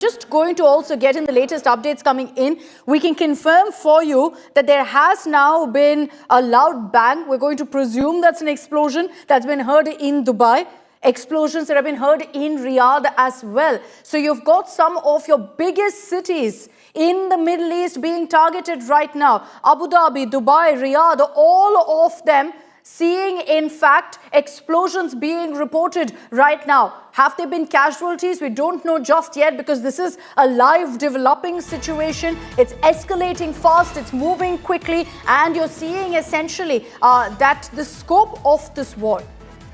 Just going to also get in the latest updates coming in. We can confirm for you that there has now been a loud bang. We're going to presume that's an explosion that's been heard in Dubai. Explosions that have been heard in Riyadh as well. So you've got some of your biggest cities in the Middle East being targeted right now. Abu Dhabi, Dubai, Riyadh, all of them seeing, in fact, explosions being reported right now. Have there been casualties? We don't know just yet because this is a live developing situation. It's escalating fast, it's moving quickly, and you're seeing essentially that the scope of this war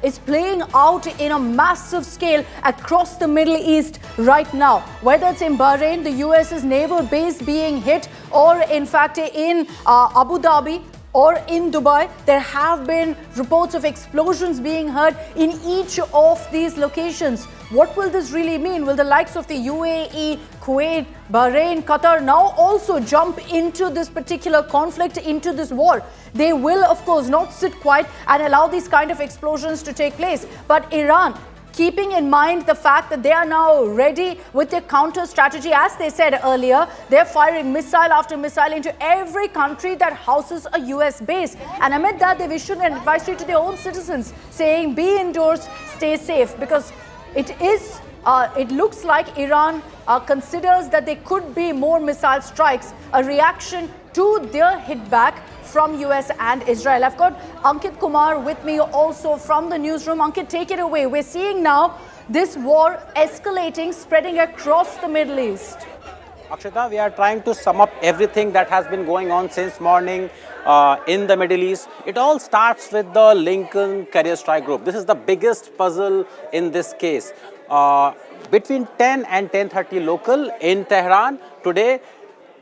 is playing out in a massive scale across the Middle East right now. Whether it's in Bahrain, the US's naval base being hit, or in fact in Abu Dhabi, or in Dubai, there have been reports of explosions being heard in each of these locations. What will this really mean? Will the likes of the UAE, Kuwait, Bahrain, Qatar now also jump into this particular conflict, into this war? They will, of course, not sit quiet and allow these kind of explosions to take place. But Iran, keeping in mind the fact that they are now ready with their counter strategy, as they said earlier, they're firing missile after missile into every country that houses a US base. And amid that, they've issued an advisory to their own citizens saying, be indoors, stay safe, because it looks like Iran considers that there could be more missile strikes, a reaction to their hit back from US and Israel. I've got Ankit Kumar with me also from the newsroom. Ankit, take it away. We're seeing now this war escalating, spreading across the Middle East. Akshita, we are trying to sum up everything that has been going on since morning in the Middle East. It all starts with the Lincoln Carrier Strike Group. This is the biggest puzzle in this case. Between 10 and 10:30 local in Tehran today,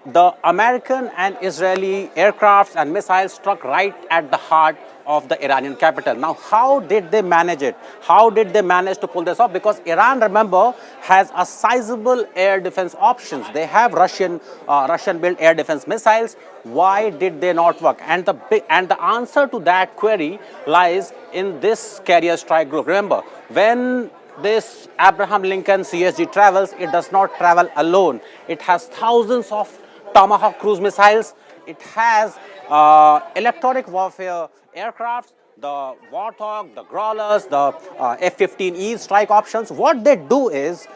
the American and Israeli aircrafts and missiles struck right at the heart of the Iranian capital. Now, how did they manage it? How did they manage to pull this off? Because Iran, remember, has a sizable air defense options. They have Russian-built air defense missiles. Why did they not work? And the answer to that query lies in this carrier strike group. Remember, when this Abraham Lincoln CSG travels, it does not travel alone. It has thousands of Tomahawk cruise missiles. It has electronic warfare aircrafts, the Warthog, the Growlers, the F-15E strike options. What they do is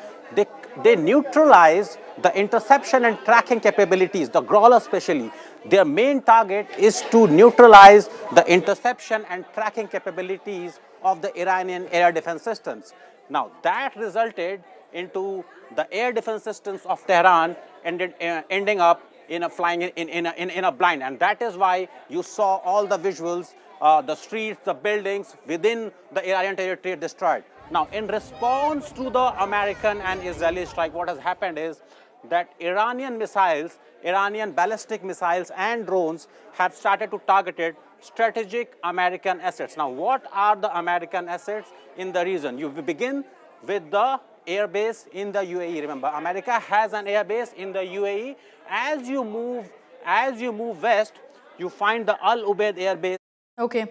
they neutralize the interception and tracking capabilities, the Growler especially. Their main target is to neutralize the interception and tracking capabilities of the Iranian air defense systems. Now, that resulted into the air defense systems of Tehran ending up in a blind, and that is why you saw all the visuals, the streets, the buildings within the Iranian territory destroyed. Now, in response to the American and Israeli strike, what has happened is that Iranian missiles, Iranian ballistic missiles and drones have started to target strategic American assets. Now, what are the American assets in the region? You begin with the airbase in the UAE. Remember, America has an airbase in the UAE. As you move west, you find the Al Ubaid airbase. Okay.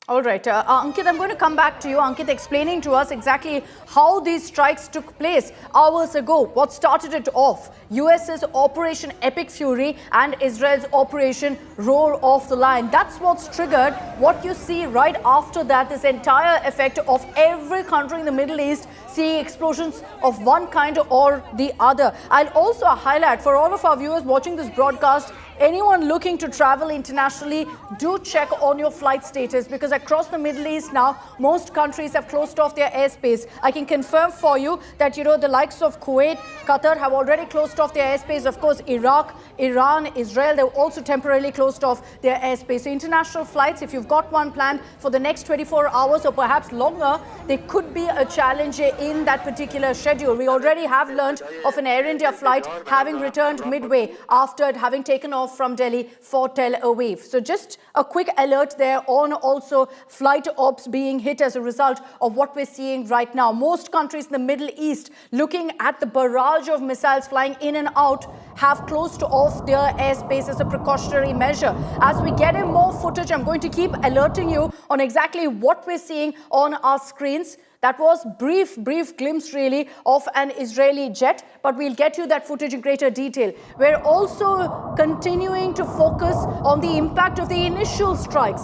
All right. Ankit, I'm going to come back to you. Ankit, explaining to us exactly how these strikes took place hours ago. What started it off? US's Operation Epic Fury and Israel's Operation Roar of the Lion. That's what's triggered what you see right after that, this entire effect of every country in the Middle East seeing explosions of one kind or the other. I'll also highlight for all of our viewers watching this broadcast, anyone looking to travel internationally, do check on your flight status, because across the Middle East now, most countries have closed off their airspace. I can confirm for you that, the likes of Kuwait, Qatar have already closed off their airspace. Of course, Iraq, Iran, Israel, they've also temporarily closed off their airspace. So international flights, if you've got one planned for the next 24 hours or perhaps longer, there could be a challenge in that particular schedule. We already have learned of an Air India flight having returned midway after having taken off from Delhi for Tel Aviv. So just a quick alert there on also flight ops being hit as a result of what we're seeing right now. Most countries in the Middle East, looking at the barrage of missiles flying in and out, have closed off their airspace as a precautionary measure. As we get in more footage, I'm going to keep alerting you on exactly what we're seeing on our screens. That was brief glimpse really of an Israeli jet, but we'll get you that footage in greater detail. We're also continuing to focus on the impact of the initial strikes.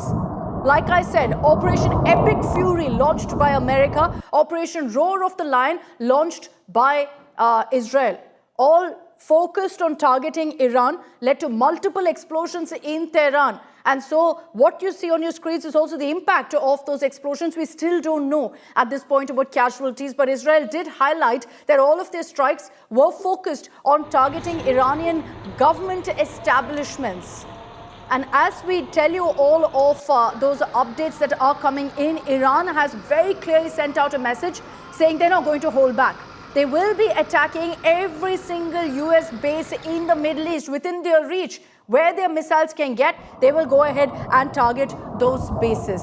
Like I said, Operation Epic Fury launched by America, Operation Roar of the Lion launched by Israel. All focused on targeting Iran, led to multiple explosions in Tehran. And so what you see on your screens is also the impact of those explosions. We still don't know at this point about casualties, but Israel did highlight that all of their strikes were focused on targeting Iranian government establishments. And as we tell you all of those updates that are coming in, Iran has very clearly sent out a message saying they're not going to hold back. They will be attacking every single US base in the Middle East within their reach. Where their missiles can get, they will go ahead and target those bases.